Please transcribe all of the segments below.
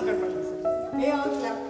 மக்கள் பண்ணுங்க சார். ஏ all clap.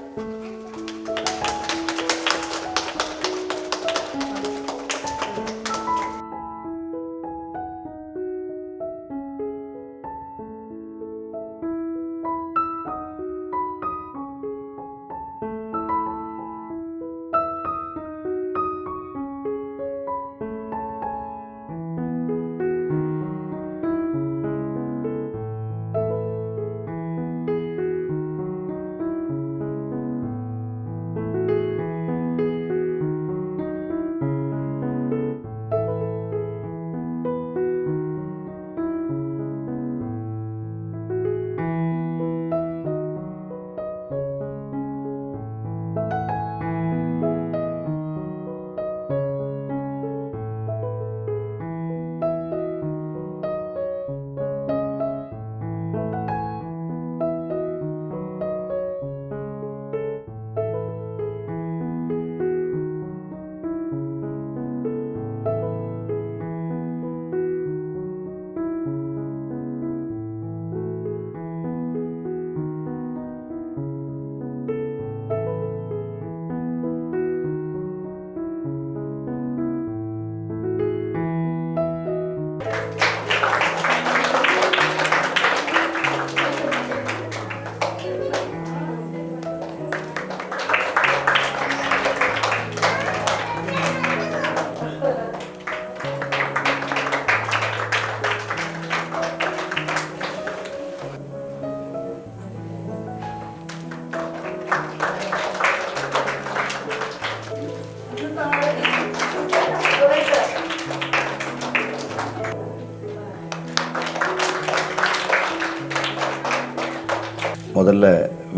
முதல்ல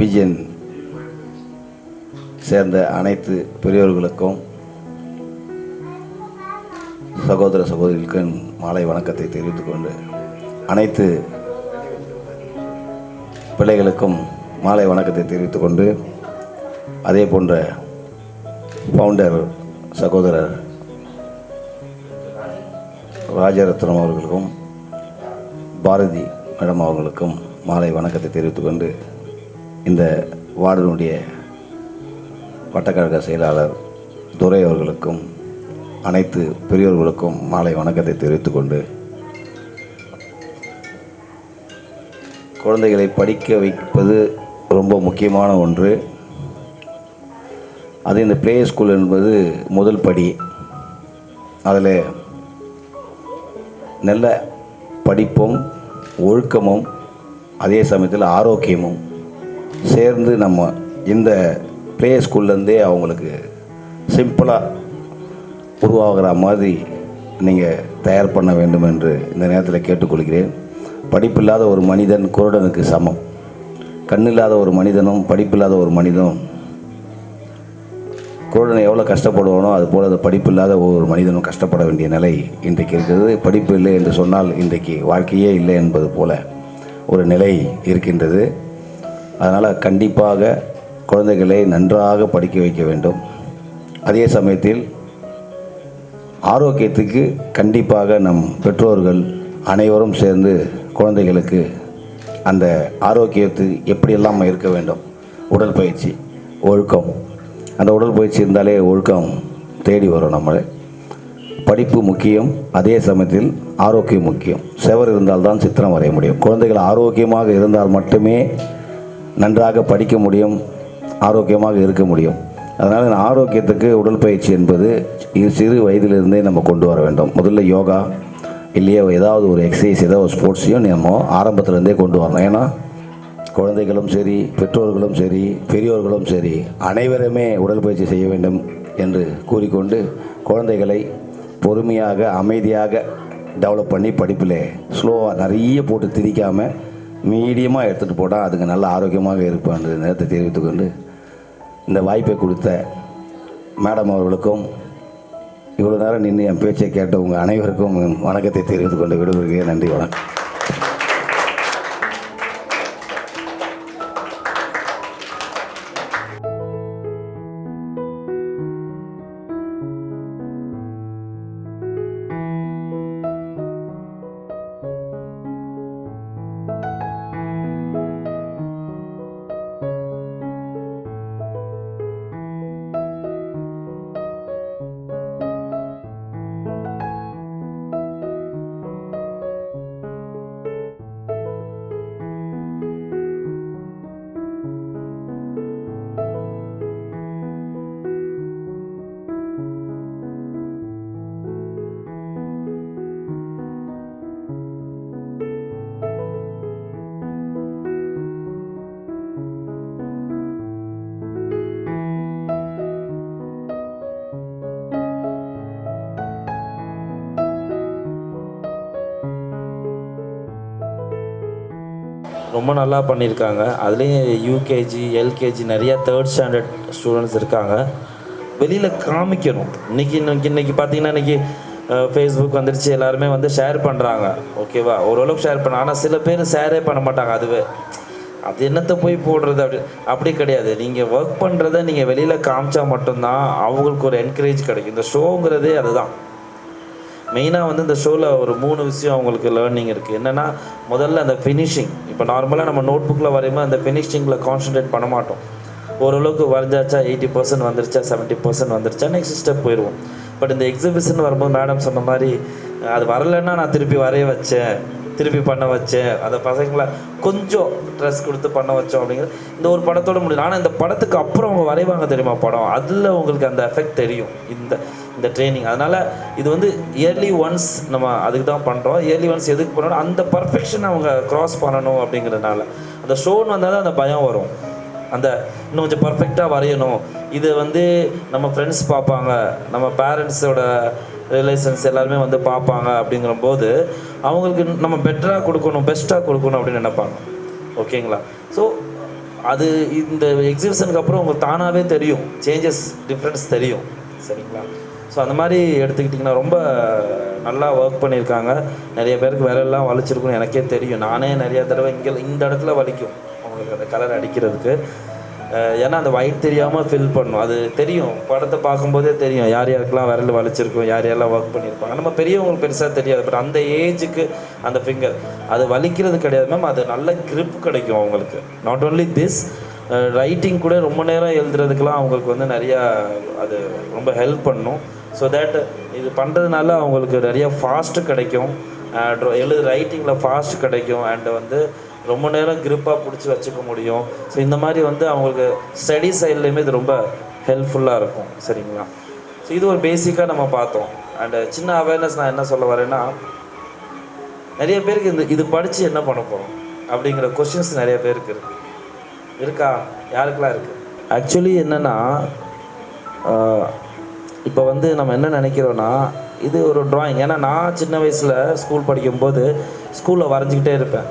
விஜயன் சேர்ந்த அனைத்து பெரியோர்களுக்கும் சகோதர சகோதரிகளுக்கும் மாலை வணக்கத்தை தெரிவித்துக் கொண்டு அனைத்து பிள்ளைகளுக்கும் மாலை வணக்கத்தை தெரிவித்துக் கொண்டு அதே போன்ற ஃபவுண்டர் சகோதரர் ராஜரத்னம் அவர்களுக்கும் பாரதி மேடம் அவர்களுக்கும் மாலை வணக்கத்தை தெரிவித்துக் கொண்டு இந்த வார்டினுடைய வட்டக்கழக செயலாளர் துரை அவர்களுக்கும் அனைத்து பெரியோர்களுக்கும் மாலை வணக்கத்தை தெரிவித்துக் கொண்டு குழந்தைகளை படிக்க வைப்பது ரொம்ப முக்கியமான ஒன்று. அது இந்த ப்ளே ஸ்கூல் என்பது முதல் படி. அதில் நல்ல படிப்பும் ஒழுக்கமும் அதே சமயத்தில் ஆரோக்கியமும் சேர்ந்து நம்ம இந்த ப்ளே ஸ்கூல்லேருந்தே அவங்களுக்கு சிம்பிளாக உருவாகிற மாதிரி நீங்கள் தயார் பண்ண வேண்டும் என்று இந்த நேரத்தில் கேட்டுக்கொள்கிறேன். படிப்பில்லாத ஒரு மனிதன் குருடனுக்கு சமம். கண்ணில்லாத ஒரு மனிதனும் படிப்பில்லாத ஒரு மனிதனும் குருடனை எவ்வளோ கஷ்டப்படுவானோ அதுபோல் அந்த படிப்பில்லாத ஒவ்வொரு மனிதனும் கஷ்டப்பட வேண்டிய நிலை இன்றைக்கு இருக்கிறது. படிப்பு இல்லை என்று சொன்னால் இன்றைக்கு வாழ்க்கையே இல்லை என்பது போல ஒரு நிலை இருக்கின்றது. அதனால் கண்டிப்பாக குழந்தைகளை நன்றாக படிக்க வைக்க வேண்டும். அதே சமயத்தில் ஆரோக்கியத்துக்கு கண்டிப்பாக நம் பெற்றோர்கள் அனைவரும் சேர்ந்து குழந்தைகளுக்கு அந்த ஆரோக்கியத்துக்கு எப்படியெல்லாம் இருக்க வேண்டும், உடற்பயிற்சி, ஒழுக்கம், அந்த உடற்பயிற்சி இருந்தாலே ஒழுக்கம் தேடி வரும். நம்மளை படிப்பு முக்கியம், அதே சமயத்தில் ஆரோக்கியம் முக்கியம். செவர் இருந்தால்தான் சித்திரம் வரைய முடியும். குழந்தைகள் ஆரோக்கியமாக இருந்தால் மட்டுமே நன்றாக படிக்க முடியும், ஆரோக்கியமாக இருக்க முடியும். அதனால் இந்த ஆரோக்கியத்துக்கு உடற்பயிற்சி என்பது சிறு வயதிலிருந்தே நம்ம கொண்டு வர வேண்டும். முதல்ல யோகா இல்லையே ஏதாவது ஒரு எக்ஸசைஸ், ஏதாவது ஒரு ஸ்போர்ட்ஸையும் நம்ம ஆரம்பத்திலேருந்தே கொண்டு வரணும். ஏன்னா குழந்தைகளும் சரி, பெற்றோர்களும் சரி, பெரியோர்களும் சரி, அனைவருமே உடற்பயிற்சி செய்ய வேண்டும் என்று கூறிக்கொண்டு குழந்தைகளை பொறுமையாக அமைதியாக டெவலப் பண்ணி படிப்பில் ஸ்லோவாக நிறைய போட்டு திரிக்காமல் மீடியமாக எடுத்துகிட்டு போட்டால் அதுக்கு நல்ல ஆரோக்கியமாக இருப்பான் நேரத்தை தெரிவித்துக்கொண்டு இந்த வாய்ப்பை கொடுத்த மேடம் அவர்களுக்கும் இவ்வளோ நேரம் நின்று என் பேச்சை கேட்ட உங்கள் அனைவருக்கும் வணக்கத்தை தெரிவித்துக் கொண்டு விடுபடுகிறேன். நன்றி, வணக்கம். ரொம்ப நல்லா பண்ணியிருக்காங்க. அதுலேயும் யூகேஜி, எல்கேஜி நிறையா 3rd ஸ்டாண்டர்ட் ஸ்டூடெண்ட்ஸ் இருக்காங்க. வெளியில் காமிக்கணும். இன்றைக்கி பார்த்தீங்கன்னா இன்றைக்கி ஃபேஸ்புக் வந்துடுச்சு, எல்லாருமே வந்து ஷேர் பண்ணுறாங்க. ஓகேவா, ஓரளவுக்கு ஷேர் பண்ண. ஆனால் சில பேர் ஷேரே பண்ண மாட்டாங்க. அதுவே அது என்னத்தை போய் போடுறது அப்படி கிடையாது. நீங்கள் ஒர்க் பண்ணுறத நீங்கள் வெளியில் காமிச்சா மட்டும்தான் அவங்களுக்கு ஒரு என்கரேஜ் கிடைக்கும். இந்த ஷோங்கிறதே அதுதான். மெயினாக வந்து இந்த ஷோவில் ஒரு 3 விஷயம் அவங்களுக்கு லேர்னிங் இருக்குது. என்னென்னா, முதல்ல அந்த ஃபினிஷிங். இப்போ நார்மலாக நம்ம நோட் புக்கில் வரையும்போது அந்த ஃபினிஷிங்கில் கான்சன்ட்ரேட் பண்ண மாட்டோம். ஓரளவுக்கு வரைஞ்சாச்சா 80% வந்துருச்சா, 70% வந்துருச்சா, நெக்ஸ்ட் ஸ்டெப் போயிடுவோம். பட் இந்த எக்ஸிபிஷன் வரும்போது மேடம் சொன்ன மாதிரி அது வரலைன்னா நான் திருப்பி வரைய வச்சேன், திருப்பி பண்ண வச்சேன், அந்த பசங்களை கொஞ்சம் ட்ரெஸ் கொடுத்து பண்ண வச்சோம் அப்படிங்கிறது இந்த ஒரு படத்தோட முடியும். ஆனால் இந்த படத்துக்கு அப்புறம் அவங்க வரைவாங்க தெரியுமா படம், அதில் உங்களுக்கு அந்த எஃபெக்ட் தெரியும் இந்த ட்ரைனிங். அதனால் இது வந்து இயர்லி ஒன்ஸ் நம்ம அதுக்கு தான் பண்ணுறோம். இயர்லி ஒன்ஸ் எதுக்கு பண்ணணும், அந்த பர்ஃபெக்ஷன் அவங்க க்ராஸ் பண்ணணும் அப்படிங்கிறதுனால. அந்த ஷோன்னு வந்தால் தான் அந்த பயம் வரும், அந்த இன்னும் கொஞ்சம் பர்ஃபெக்டாக வரையணும். இது வந்து நம்ம ஃப்ரெண்ட்ஸ் பார்ப்பாங்க, நம்ம பேரண்ட்ஸோட ரிலேஷன்ஸ் எல்லாருமே வந்து பார்ப்பாங்க. அப்படிங்கிறபோது அவங்களுக்கு நம்ம பெட்டராக கொடுக்கணும், பெஸ்ட்டாக கொடுக்கணும் அப்படின்னு நினைப்பாங்க. ஓகேங்களா? ஸோ அது இந்த எக்ஸிபிஷனுக்கு அப்புறம் உங்களுக்கு தானாகவே தெரியும், சேஞ்சஸ், டிஃப்ரென்ஸ் தெரியும். சரிங்களா? ஸோ அந்த மாதிரி எடுத்துக்கிட்டிங்கன்னா ரொம்ப நல்லா ஒர்க் பண்ணியிருக்காங்க. நிறைய பேருக்கு விரல்லாம் வலிச்சிருக்குன்னு எனக்கே தெரியும். நானே நிறையா தடவை இந்த இடத்துல வலிக்கும் அவங்களுக்கு அந்த கலர் அடிக்கிறதுக்கு. ஏன்னா அந்த ஒயிட் தெரியாமல் ஃபில் பண்ணும். அது தெரியும், படத்தை பார்க்கும்போதே தெரியும் யார் யாருக்கெல்லாம் விரல் வலிச்சிருக்கும், யார் யாரெல்லாம் ஒர்க் பண்ணியிருப்பாங்க. நம்ம பெரியவங்களுக்கு பெருசாக தெரியாது. பட் அந்த ஏஜுக்கு அந்த ஃபிங்கர் அது வலிக்கிறது கிடையாது மேம். அது நல்ல கிரிப் கிடைக்கும் அவங்களுக்கு. நாட் ஓன்லி திஸ், ரைட்டிங் கூட ரொம்ப நேரம் எழுதுறதுக்கெலாம் அவங்களுக்கு வந்து நிறையா அது ரொம்ப ஹெல்ப் பண்ணும். ஸோ தேட் இது பண்ணுறதுனால அவங்களுக்கு நிறையா ஃபாஸ்ட்டு கிடைக்கும், ரைட்டிங்கில் ஃபாஸ்ட் கிடைக்கும், அண்டு வந்து ரொம்ப நேரம் கிரிப்பாக பிடிச்சி வச்சுக்க முடியும். ஸோ இந்த மாதிரி வந்து அவங்களுக்கு ஸ்டடி சைட்லேயுமே இது ரொம்ப ஹெல்ப்ஃபுல்லாக இருக்கும். சரிங்களா? ஸோ இது ஒரு பேசிக்காக நம்ம பார்த்தோம். அண்டு சின்ன அவேர்னஸ் நான் என்ன சொல்ல வரேன்னா, நிறைய பேருக்கு இது படித்து என்ன பண்ண போகிறோம் அப்படிங்கிற கொஷின்ஸ் நிறைய பேருக்கு இருக்கா? யாருக்கெல்லாம் இருக்குது? ஆக்சுவலி என்னென்னா, இப்போ வந்து நம்ம என்ன நினைக்கிறோன்னா, இது ஒரு ட்ராயிங். ஏன்னா நான் சின்ன வயசில் ஸ்கூல் படிக்கும்போது ஸ்கூலில் வரைஞ்சிக்கிட்டே இருப்பேன்.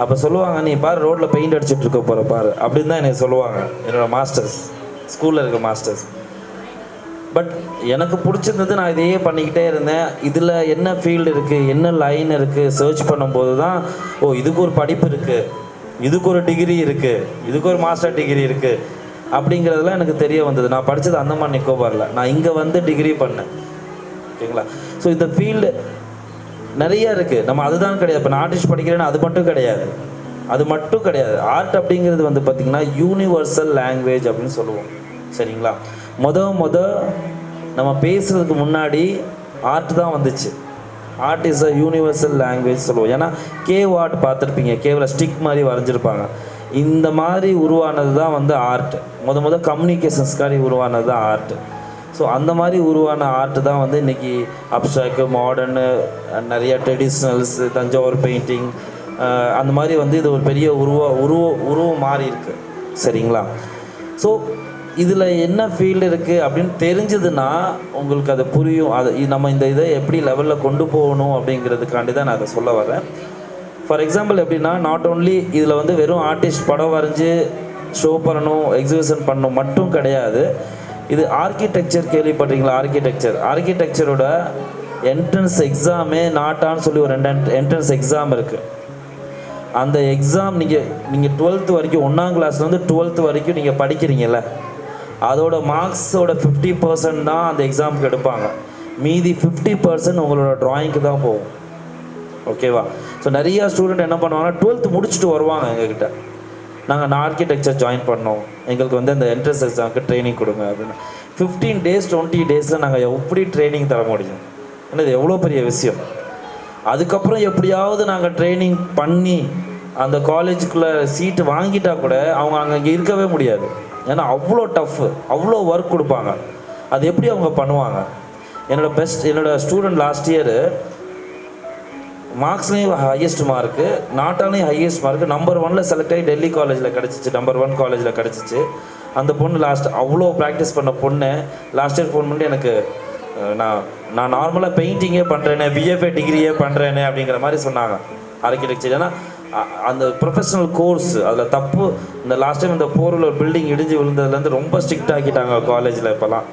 அப்போ சொல்லுவாங்க, நீ பாரு ரோட்டில் பெயிண்ட் அடிச்சுட்டு இருக்க போகிற பாரு அப்படின்னு தான் எனக்கு சொல்லுவாங்க என்னோடய மாஸ்டர்ஸ், ஸ்கூலில் இருக்க மாஸ்டர்ஸ். பட் எனக்கு பிடிச்சிருந்தது, நான் இதையே பண்ணிக்கிட்டே இருந்தேன். இதில் என்ன ஃபீல்டு இருக்குது, என்ன லைன் இருக்குது, சர்ச் பண்ணும்போது தான் இதுக்கு ஒரு படிப்பு இருக்குது, இதுக்கு ஒரு டிகிரி இருக்குது, இதுக்கு ஒரு மாஸ்டர் டிகிரி இருக்குது அப்படிங்கிறதுலாம் எனக்கு தெரிய வந்தது. நான் படித்தது அந்தமான் நிக்கோபாரில், நான் இங்கே வந்து டிகிரி பண்ணேன். ஓகேங்களா? ஸோ இந்த ஃபீல்டு நிறைய இருக்குது. நம்ம அதுதான் கிடையாது. இப்போ நான் ஆர்டிஸ்ட் படிக்கிறேன்னா அது மட்டும் கிடையாது. ஆர்ட் அப்படிங்கிறது வந்து பார்த்திங்கன்னா யூனிவர்சல் லாங்குவேஜ் அப்படின்னு சொல்லுவோம். சரிங்களா? நம்ம பேசுகிறதுக்கு முன்னாடி ஆர்ட் தான் வந்துச்சு. Art is a universal language சொல்லுவோம். ஏன்னா கேவ் ஆர்ட் பார்த்துருப்பீங்க, கேவில் ஸ்டிக் மாதிரி வரைஞ்சிருப்பாங்க. இந்த மாதிரி உருவானது தான் வந்து ஆர்ட். கம்யூனிகேஷன்ஸ்க்காரி உருவானது தான் ஆர்ட். ஸோ அந்த மாதிரி உருவான ஆர்ட்டு தான் வந்து இன்றைக்கி அப்ஸ்ட்ராக்ட், மாடர்னு, நிறைய ட்ரெடிஷ்னல்ஸ், தஞ்சாவூர் பெயிண்டிங், அந்த மாதிரி வந்து இது ஒரு பெரிய உருவம் மாறி இருக்குது. சரிங்களா? ஸோ இதில் என்ன ஃபீல்டு இருக்குது அப்படின்னு தெரிஞ்சதுன்னா உங்களுக்கு அது புரியும். அது நம்ம இந்த இதை எப்படி லெவலில் கொண்டு போகணும் அப்படிங்கிறதுக்காண்டி தான் நான் அதை சொல்ல வரேன். ஃபார் எக்ஸாம்பிள் எப்படின்னா, நாட் ஓன்லி இதில் வந்து வெறும் ஆர்டிஸ்ட் படம் வரைஞ்சி ஷோ பண்ணணும், எக்ஸிபிஷன் பண்ணணும் மட்டும் கிடையாது. இது ஆர்கிடெக்சர் கேள்விப்படுறீங்களா? ஆர்கிடெக்சரோட என்ட்ரன்ஸ் எக்ஸாமே நாட்டான்னு சொல்லி ஒரு 2 என்ட்ரன்ஸ் எக்ஸாம் இருக்குது. அந்த எக்ஸாம் நீங்கள் 12th வரைக்கும், 1ஆம் கிளாஸ்லேருந்து 12th வரைக்கும் நீங்கள் படிக்கிறீங்கல்ல, அதோட மார்க்ஸோட 50% தான் அந்த எக்ஸாமுக்கு எடுப்பாங்க. மீதி 50% உங்களோட ட்ராயிங்க்கு தான் போகும். ஓகேவா? ஸோ நிறையா ஸ்டூடெண்ட் என்ன பண்ணுவாங்கன்னா 12th முடிச்சுட்டு வருவாங்க எங்ககிட்ட, நான் ஆர்கிடெக்சர் ஜாயின் பண்ணோம், எங்களுக்கு வந்து அந்த என்ட்ரன்ஸ் எக்ஸாமுக்கு ட்ரைனிங் கொடுங்க அப்படின்னு. 15 days 20 days நாங்கள் எப்படி ட்ரைனிங் தர முடியும்? ஏன்னா இது எவ்வளோ பெரிய விஷயம். அதுக்கப்புறம் எப்படியாவது நாங்கள் ட்ரைனிங் பண்ணி அந்த காலேஜுக்குள்ளே சீட்டு வாங்கிட்டால் கூட அவங்க அங்கே இருக்கவே முடியாது. ஏன்னா அவ்வளோ டஃப்பு, அவ்வளோ ஒர்க் கொடுப்பாங்க. அது எப்படி அவங்க பண்ணுவாங்க? என்னோட ஸ்டூடெண்ட் லாஸ்ட் இயர் மார்க்ஸ்லேயும் ஹையஸ்ட் மார்க்கு, நாட்டாலையும் ஹையஸ்ட் மார்க்கு, நம்பர் 1 செலக்ட் ஆகி டெல்லி காலேஜில் கிடச்சிச்சு, நம்பர் 1 காலேஜில் கிடச்சிச்சு. அந்த பொண்ணு அவ்வளோ ப்ராக்டிஸ் பண்ண பொண்ணு லாஸ்ட் இயர் ஃபோன் பண்ணி எனக்கு, நான் நார்மலாக பெயிண்டிங்கே பண்ணுறேனே, பிஎஃப்ஏ டிகிரியே பண்ணுறேனே அப்படிங்கிற மாதிரி சொன்னாங்க. ஆர்கிடெக்சர் ஏன்னா அந்த ப்ரொஃபஷனல் கோர்ஸ் அதில் தப்பு. இந்த லாஸ்ட் டைம் இந்த போரில் ஒரு பில்டிங் இடிஞ்சு விழுந்ததுலேருந்து ரொம்ப ஸ்ட்ரிக்ட் ஆக்கிட்டாங்க காலேஜில் இப்போலாம்.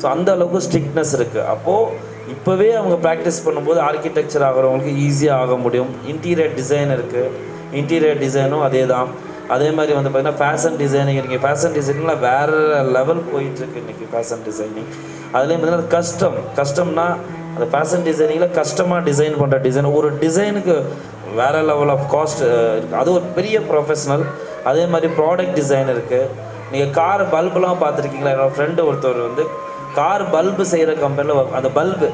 ஸோ அந்த அளவுக்கு ஸ்ட்ரிக்ட்னஸ் இருக்குது. அப்போது இப்போவே அவங்க ப்ராக்டிஸ் பண்ணும்போது ஆர்கிடெக்சர் ஆகிறவங்களுக்கு ஈஸியாக ஆக முடியும். இன்டீரியர் டிசைன் இருக்குது, இன்டீரியர் டிசைனும் அதே தான். அதே மாதிரி வந்து பார்த்திங்கன்னா ஃபேஷன் டிசைனிங், இன்றைக்கி ஃபேஷன் டிசைனிங்கில் வேறு லெவல் போயிட்டுருக்கு இன்றைக்கி ஃபேஷன் டிசைனிங். அதுலேயும் பார்த்திங்கன்னா கஸ்டம்னா அந்த ஃபேஷன் டிசைனிங்கில் கஸ்டமாக டிசைன் பண்ணுற டிசைன் ஒரு டிசைனுக்கு வேறு லெவல் ஆஃப் காஸ்ட் இருக்குது. அது ஒரு பெரிய ப்ரொஃபஷ்னல். அதே மாதிரி ப்ராடக்ட் டிசைன் இருக்குது. நீங்கள் கார் பல்புலாம் பார்த்துருக்கீங்களா? என்னோடய ஃப்ரெண்டு ஒருத்தர் வந்து கார் பல்பு செய்கிற கம்பெனியில் அந்த பல்பு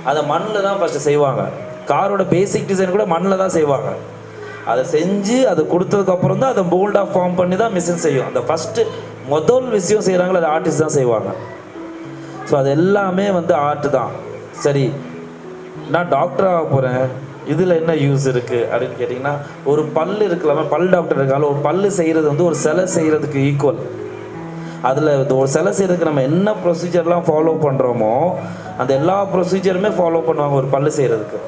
அதை மண்ணில் தான் ஃபஸ்ட்டு செய்வாங்க. காரோட பேசிக் டிசைன் கூட மண்ணில் தான் செய்வாங்க. அதை செஞ்சு அதை கொடுத்ததுக்கப்புறம் தான் அதை போல்டாக ஃபார்ம் பண்ணி தான் மிஷின் செய்யும். அந்த ஃபஸ்ட்டு முதல் விஷயம் செய்கிறாங்களோ அது ஆர்டிஸ்ட் தான் செய்வாங்க. ஸோ அது எல்லாமே வந்து ஆர்ட் தான். சரி, நான் டாக்டர் ஆக போகிறேன், இதில் என்ன யூஸ் இருக்குது அப்படின்னு கேட்டிங்கன்னா, ஒரு பல் இருக்கலாமா, பல் டாக்டர் இருக்கால, ஒரு பல் செய்கிறது வந்து ஒரு சிலை செய்கிறதுக்கு ஈக்குவல். அதில் ஒரு சிலை செய்கிறதுக்கு நம்ம என்ன ப்ரொசீஜர்லாம் ஃபாலோ பண்ணுறோமோ அந்த எல்லா ப்ரொசீஜருமே ஃபாலோ பண்ணுவாங்க ஒரு பல் செய்கிறதுக்கு.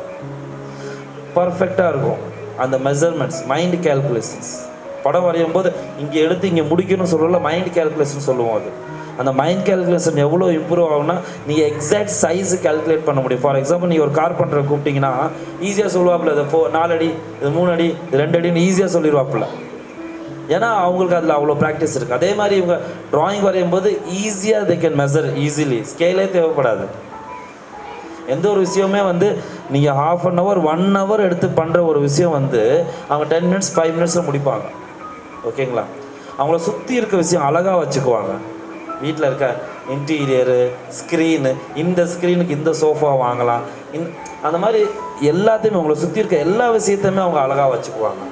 பர்ஃபெக்டாக இருக்கும் அந்த மெஷர்மெண்ட்ஸ், மைண்ட் கேல்குலேஷன்ஸ். படம் வரையும் போது இங்கே எடுத்து இங்கே முடிக்கணும்னு சொல்லல, மைண்ட் கேல்குலேஷன் சொல்லுவோம். அது அந்த மைண்ட் கேல்குலேஷன் எவ்வளோ இம்ப்ரூவ் ஆகும்னா நீங்கள் எக்ஸாக்ட் சைஸு கேல்குலேட் பண்ண முடியும். ஃபார் எக்ஸாம்பிள் நீங்கள் ஒரு கார்பெண்டரை கூப்பிட்டிங்கன்னா ஈஸியாக சொல்லுவாப்புல, இது 4 அடி, இது 3 அடி, இது 2 அடின்னு ஈஸியாக சொல்லிடுவாப்புல. ஏன்னா அவங்களுக்கு அதில் அவ்வளோ ப்ராக்டிஸ் இருக்குது. அதே மாதிரி இவங்க ட்ராயிங் வரையும் போது ஈஸியாக தே கேன் மெஷர் ஈஸிலி. ஸ்கேலே தேவைப்படாது. எந்த ஒரு விஷயமே வந்து நீங்கள் 1/2 hour 1 hour எடுத்து பண்ணுற ஒரு விஷயம் வந்து அவங்க 10 minutes 5 minutesல முடிப்பாங்க. ஓகேங்களா? அவங்கள சுற்றி இருக்க விஷயம் அழகாக வச்சுக்குவாங்க. வீட்டில் இருக்க இன்டீரியரு, ஸ்க்ரீனு, இந்த ஸ்க்ரீனுக்கு இந்த சோஃபா வாங்கலாம், அந்த மாதிரி எல்லாத்தையுமே அவங்கள சுற்றி இருக்க எல்லா விஷயத்தையுமே அவங்க அழகாக வச்சுக்குவாங்க.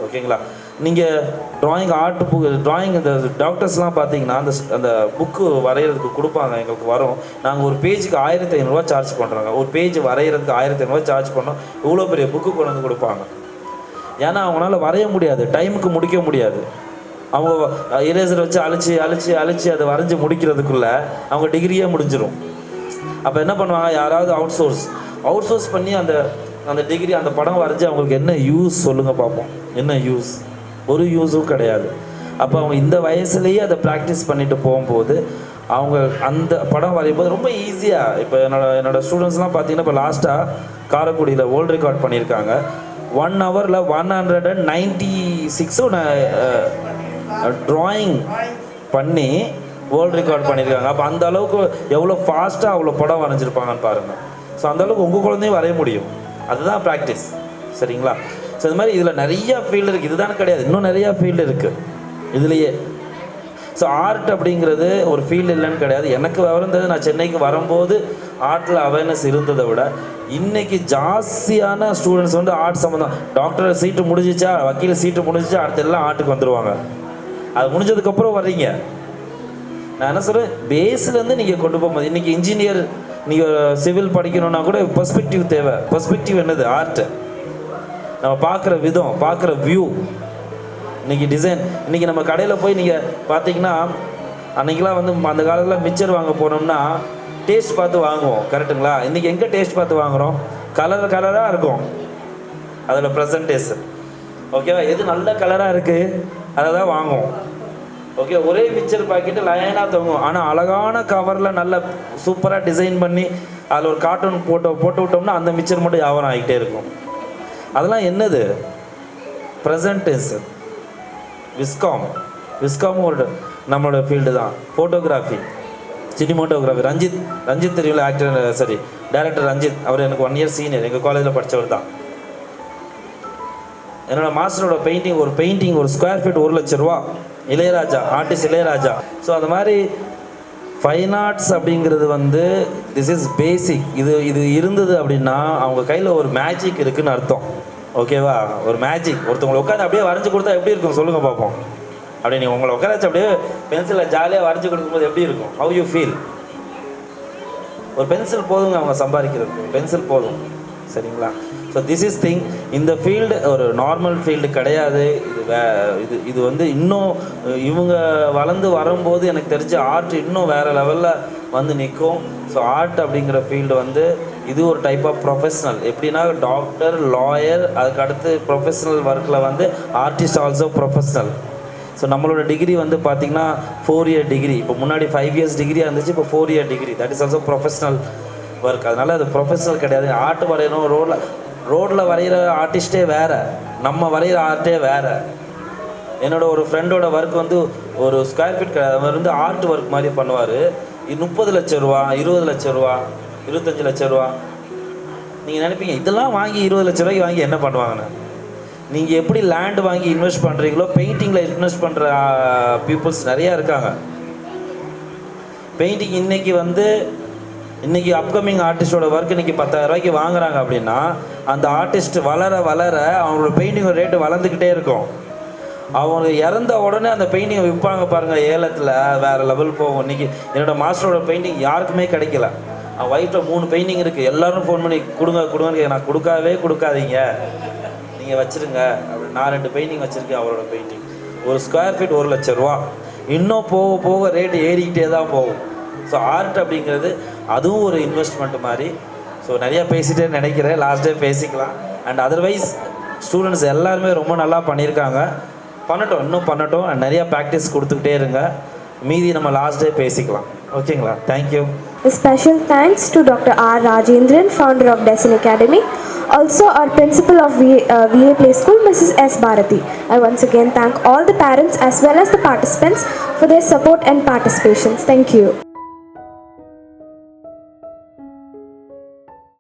ஓகேங்களா? நீங்கள் ட்ராயிங் ஆர்ட் புக் ட்ராயிங் இந்த டாக்டர்ஸ்லாம் பார்த்தீங்கன்னா அந்த புக்கு வரைகிறதுக்கு கொடுப்பாங்க. எங்களுக்கு வரும், நாங்கள் ஒரு பேஜுக்கு 1500 சார்ஜ் பண்ணுறாங்க. ஒரு பேஜ் வரைகிறதுக்கு 1500 சார்ஜ் பண்ணோம். இவ்வளோ பெரிய புக்கு கொண்டு வந்து கொடுப்பாங்க. ஏன்னா அவங்களால வரைய முடியாது, டைமுக்கு முடிக்க முடியாது. அவங்க இரேசர் வச்சு அழிச்சு அதை வரைஞ்சி முடிக்கிறதுக்குள்ளே அவங்க டிகிரியே முடிஞ்சிடும். அப்போ என்ன பண்ணுவாங்க, யாராவது அவுட் சோர்ஸ் பண்ணி அந்த டிகிரி அந்த படம் வரைஞ்சி அவங்களுக்கு என்ன யூஸ் சொல்லுங்கள் பார்ப்போம். என்ன யூஸ்? ஒரு யூஸும் கிடையாது. அப்போ அவங்க இந்த வயசுலேயே அதை ப்ராக்டிஸ் பண்ணிட்டு போகும்போது அவங்க அந்த படம் வரையும்போது ரொம்ப ஈஸியாக. இப்போ என்னோட ஸ்டூடெண்ட்ஸ்லாம் பார்த்தீங்கன்னா இப்போ லாஸ்ட்டாக காரைக்குடியில் வேர்ல்டு ரெக்கார்ட் பண்ணியிருக்காங்க. 1 hourல 196 ட்ராயிங் பண்ணி வேர்ல்டு ரெக்கார்ட் பண்ணியிருக்காங்க. அப்போ அந்த அளவுக்கு எவ்வளோ ஃபாஸ்ட்டாக அவ்வளோ படம் வரைஞ்சிருப்பாங்கன்னு பாருங்கள். ஸோ அந்தளவுக்கு உங்கள் குழந்தையும் வரைய முடியும். அதுதான் ப்ராக்டிஸ். சரிங்களா? ஸோ இது மாதிரி இதில் நிறையா ஃபீல்டு இருக்குது. இதுதானே கிடையாது, இன்னும் நிறையா ஃபீல்டு இருக்குது இதுலேயே. ஸோ ஆர்ட் அப்படிங்கிறது ஒரு ஃபீல்டு இல்லைன்னு கிடையாது. எனக்கு விவரந்தது நான் சென்னைக்கு வரும்போது ஆர்ட்டில் அவேர்னஸ் இருந்ததை விட இன்றைக்கி ஜாஸ்தியான ஸ்டூடெண்ட்ஸ் வந்து ஆர்ட் சம்மந்தம். டாக்டர் சீட்டு முடிஞ்சிச்சா, வக்கீல் சீட்டு முடிஞ்சிச்சா, அடுத்த எல்லாம் ஆர்ட்டுக்கு வந்துடுவாங்க. அது முடிஞ்சதுக்கப்புறம் வர்றீங்க. நான் என்ன சொல்கிறேன், பேஸ்லேருந்து நீங்கள் கொண்டு போகும்போது இன்றைக்கி இன்ஜினியர் நீங்கள் சிவில் படிக்கணுன்னா கூட பெர்ஸ்பெக்டிவ் தேவை. பெர்ஸ்பெக்டிவ் என்னது? ஆர்ட்டு. நம்ம பார்க்குற விதம், பார்க்குற வியூ. இன்றைக்கி டிசைன். இன்றைக்கி நம்ம கடையில் போய் நீங்கள் பார்த்தீங்கன்னா, அன்றைக்கெலாம் வந்து அந்த காலத்தில் மிக்சர் வாங்க போனோம்னா டேஸ்ட் பார்த்து வாங்குவோம். கரெக்டுங்களா? இன்றைக்கி எங்கே டேஸ்ட் பார்த்து வாங்குகிறோம்? கலராக இருக்கும் அதில் ப்ரெசன்டேஷன். ஓகேவா? எது நல்ல கலராக இருக்குது அதை தான் வாங்குவோம். ஓகே, ஒரே மிக்சர் பாக்கெட்டு லைனாக தொங்கும், ஆனால் அழகான கவரில் நல்ல சூப்பராக டிசைன் பண்ணி அதில் ஒரு கார்ட்டூன் போட்டு விட்டோம்னா அந்த மிக்சர் மட்டும் வியாபாரம் ஆகிட்டே இருக்கும். அதெல்லாம் என்னது? ப்ரெசன்டேஷன். விஸ்காமும் ஒரு நம்மளோட ஃபீல்டு தான். Photography, cinematography. ரஞ்சித் தெரியும்ல, ஆக்டர், சரி டைரக்டர் ரஞ்சித். அவர் எனக்கு 1 year சீனியர், எங்கள் காலேஜில் படித்தவர் தான். என்னோடய மாஸ்டரோட ஒரு பெயிண்டிங் ஒரு ஸ்கொயர் ஃபீட் 1 லட்ச ரூபா. இளையராஜா, ஆர்டிஸ்ட் இளையராஜா. ஸோ அந்த மாதிரி ஃபைன் ஆர்ட்ஸ் அப்படிங்கிறது வந்து திஸ் இஸ் பேசிக். இது இருந்தது அப்படின்னா அவங்க கையில் ஒரு மேஜிக் இருக்குதுன்னு அர்த்தம். ஓகேவா? ஒரு மேஜிக். ஒருத்தவங்களை உட்காந்து அப்படியே வரைஞ்சி கொடுத்தா எப்படி இருக்கும் சொல்லுங்கள் பார்ப்போம். அப்படி நீங்கள் உங்களை உட்கார வச்சு அப்படியே பென்சிலில் ஜாலியாக வரைஞ்சி கொடுக்கும்போது எப்படி இருக்கும்? How you feel? ஒரு பென்சில் போதுங்க அவங்க சம்பாதிக்கிறதுக்கு, பென்சில் போதும். சரிங்களா? So this is thing. இந்த ஃபீல்டு ஒரு நார்மல் ஃபீல்டு கிடையாது. இது வந்து இன்னும் இவங்க வளர்ந்து வரும்போது எனக்கு தெரிஞ்ச ஆர்ட் இன்னும் வேறு லெவலில் வந்து நிற்கும். ஸோ ஆர்ட் அப்படிங்கிற ஃபீல்டு வந்து இது ஒரு டைப் ஆஃப் ப்ரொஃபஷனல். எப்படின்னா டாக்டர், லாயர், அதுக்கு அடுத்து ப்ரொஃபஷனல் ஒர்க்கில் வந்து ஆர்டிஸ்ட் ஆல்சோ ப்ரொஃபஷனல். ஸோ நம்மளோட டிகிரி வந்து பார்த்திங்கன்னா 4 இயர் டிகிரி. இப்போ முன்னாடி 5 இயர்ஸ் டிகிரியாக இருந்துச்சு, இப்போ 4 year degree. That is also professional work. அதனால் அது ப்ரொஃபஷனல் கிடையாது. ஆர்ட் வரையணும், ரோடில் வரைகிற ஆர்டிஸ்ட்டே வேறு, நம்ம வரைகிற ஆர்ட்டே வேறு. என்னோடய ஒரு ஃப்ரெண்டோட ஒர்க் வந்து ஒரு ஸ்கொயர் ஃபீட் அவர் வந்து ஆர்ட் ஒர்க் மாதிரி பண்ணுவார். 30 லட்ச ரூபா, 20 லட்ச ரூபா, 25 லட்ச ரூபா. நீங்கள் நினைப்பீங்க இதெல்லாம் வாங்கி 20 லட்ச ரூபாய்க்கு வாங்கி என்ன பண்ணுவாங்கன்னு. நீங்கள் எப்படி லேண்டு வாங்கி இன்வெஸ்ட் பண்ணுறீங்களோ, பெயிண்டிங்கில் இன்வெஸ்ட் பண்ணுற பீப்புள்ஸ் நிறையா இருக்காங்க. பெயிண்டிங் இன்றைக்கி அப்கமிங் ஆர்டிஸ்டோட ஒர்க் இன்றைக்கி 10,000 ரூபாய்க்கு வாங்குறாங்க அப்படின்னா, அந்த ஆர்டிஸ்ட் வளர வளர அவங்களோட பெயிண்டிங்கோட ரேட்டு வளர்ந்துக்கிட்டே இருக்கும். அவங்க இறந்த உடனே அந்த பெயிண்டிங்கை விற்பாங்க பாருங்கள், ஏலத்தில் வேறு லெவல் போகும். இன்றைக்கி என்னோடய மாஸ்டரோட பெயிண்டிங் யாருக்குமே கிடைக்கல. அவன் ஒய்ஃபில் 3 பெயிண்டிங் இருக்குது. எல்லோரும் ஃபோன் பண்ணி கொடுங்கன்னு நான் கொடுக்காதீங்க, நீங்கள் வச்சுருங்க அப்படி. நான் 2 பெயிண்டிங் வச்சுருக்கேன். அவரோட பெயிண்டிங் ஒரு ஸ்கொயர் ஃபீட் 1 லட்ச ரூபா. இன்னும் போக போக ரேட்டு ஏறிக்கிட்டே தான் போகும். ஸோ ஆர்ட் அப்படிங்கிறது அதுவும் ஒரு இன்வெஸ்ட்மெண்ட் மாதிரி. ஸோ நிறையா பேசிகிட்டே நினைக்கிறேன், லாஸ்ட் டே பேசிக்கலாம். அண்ட் அதர்வைஸ் ஸ்டூடெண்ட்ஸ் எல்லாருமே ரொம்ப நல்லா பண்ணியிருக்காங்க. இன்னும் பண்ணட்டும். நிறையா ப்ராக்டிஸ் கொடுத்துக்கிட்டே இருங்க. மீதி நம்ம லாஸ்ட் டே பேசிக்கலாம். ஓகேங்களா? Thank you. A special thanks to Dr. R. Rajendran, founder of Design Academy. Also our principal of VA Play School, Mrs. S. Bharati. I once again thank all the parents as well as the participants for their support and participation. Thank you.